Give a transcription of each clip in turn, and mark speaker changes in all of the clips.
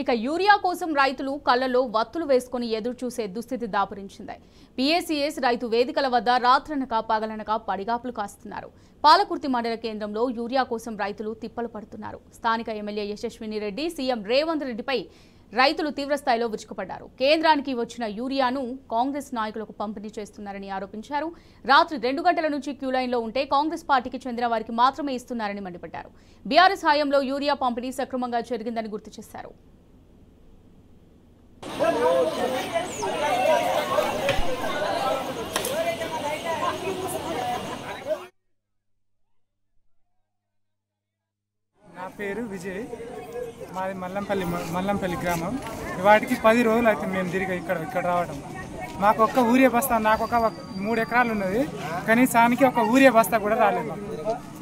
Speaker 1: ఇక యూరియా కోసం రైతులు కళ్ళలో వత్తులు వేసుకుని ఎదురు చూసే దుస్థితి దాపురించింది. పీఏసీఎస్ రైతు వేదికల వద్ద రాత్రనక పగలనక పడిగాపులు కాస్తున్నారు. పాలకుర్తి మండల కేంద్రంలో యూరియా కోసం రైతులు తిప్పలు పడుతున్నారు. స్థానిక ఎమ్మెల్యే యశస్విని రెడ్డి, సీఎం రేవంత్ రెడ్డిపై రైతులు తీవ్రస్థాయిలో విరుచుకుపడ్డారు. కేంద్రానికి వచ్చిన యూరియాను కాంగ్రెస్ నాయకులకు పంపిణీ చేస్తున్నారని ఆరోపించారు. రాత్రి 2 గంటల నుంచి క్యూలైన్లో ఉంటే కాంగ్రెస్ పార్టీకి చెందిన వారికి మాత్రమే ఇస్తున్నారని మండిపడ్డారు. బీఆర్ఎస్ హయాంలో యూరియా పంపిణీ సక్రమంగా జరిగిందని గుర్తు చేశారు.
Speaker 2: నా పేరు విజయ్, మాది మల్లంపల్లి గ్రామం. వాటికి 10 రోజులు అవుతుంది మేము తిరిగి ఇక్కడ రావడం. మాకు ఒక్క ఊరియా బస్తా, నాకు ఒక 3 ఎకరాలు ఉన్నది, కనీసానికి ఒక ఊరియా బస్తా కూడా రాలేదు.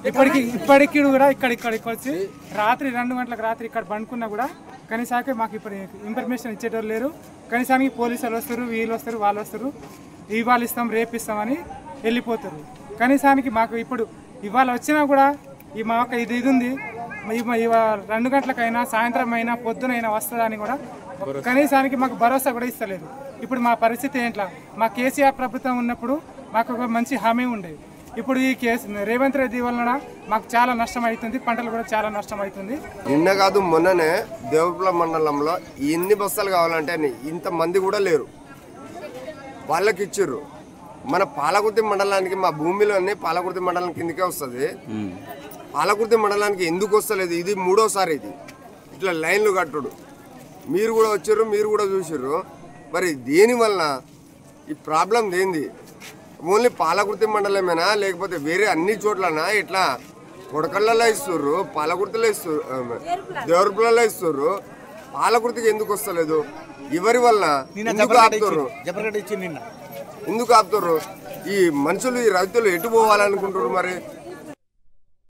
Speaker 2: ఇప్పటికి కూడా ఇక్కడికి వచ్చి రాత్రి 2 గంటలకు రాత్రి ఇక్కడ పండుకున్నా కూడా కనీసానికి మాకు ఇప్పుడు ఇన్ఫర్మేషన్ ఇచ్చేటోళ్ళు లేరు. కనీసానికి పోలీసులు వస్తారు, వీళ్ళు వస్తారు, వాళ్ళు వస్తారు, ఇవాళ ఇస్తాం రేపు ఇస్తామని వెళ్ళిపోతారు. కనీసానికి మాకు ఇప్పుడు ఇవాళ వచ్చినా కూడా మాకు ఇది ఉంది, 2 గంటలకైనా సాయంత్రం అయినా పొద్దునైనా వస్తుందని కూడా కనీసానికి మాకు భరోసా కూడా ఇస్తలేదు. ఇప్పుడు మా పరిస్థితి ఏంట్లా? మా కేసీఆర్ ప్రభుత్వం ఉన్నప్పుడు మాకు ఒక మంచి హామీ ఉండేది. ఇప్పుడు ఈ రేవంత్ రెడ్డి వలన మాకు చాలా నష్టం అవుతుంది, పంటలు కూడా చాలా నష్టం అవుతుంది.
Speaker 3: నిన్న కాదు మొన్ననే దేవపుల మండలంలో ఎన్ని బస్తాలు కావాలంటే ఇంతమంది కూడా లేరు, వాళ్ళకి ఇచ్చిర్రు. మన పాలకుర్తి మండలానికి మా భూమిలోనే పాలకుర్తి మండలం కిందకే వస్తుంది. పాలకుర్తి మండలానికి ఎందుకు వస్తలేదు? ఇది 3వసారి ఇది ఇట్లా లైన్లు కట్టుడు. మీరు కూడా వచ్చారు, మీరు కూడా చూసారు. మరి దేనివల్ల ఈ ప్రాబ్లం ఏంది? ఓన్లీ పాలకుర్తి మండలమేనా లేకపోతే వేరే అన్ని చోట్లనా? ఇట్లా కొడకళ్ళలో ఇస్తుర్రు, పాలకుర్తిలో ఇస్తుర్రు, దేవరపులలో ఇస్తుర్రు, పాలకుర్తికి ఎందుకు వస్తలేదు? ఎవరి వల్ల ఎందుకు ఆపుతుర్రు? ఎందుకు ఆపుతుర్రు? ఈ మనుషులు, ఈ రైతులు ఎటు పోవాలనుకుంటున్నారు? మరి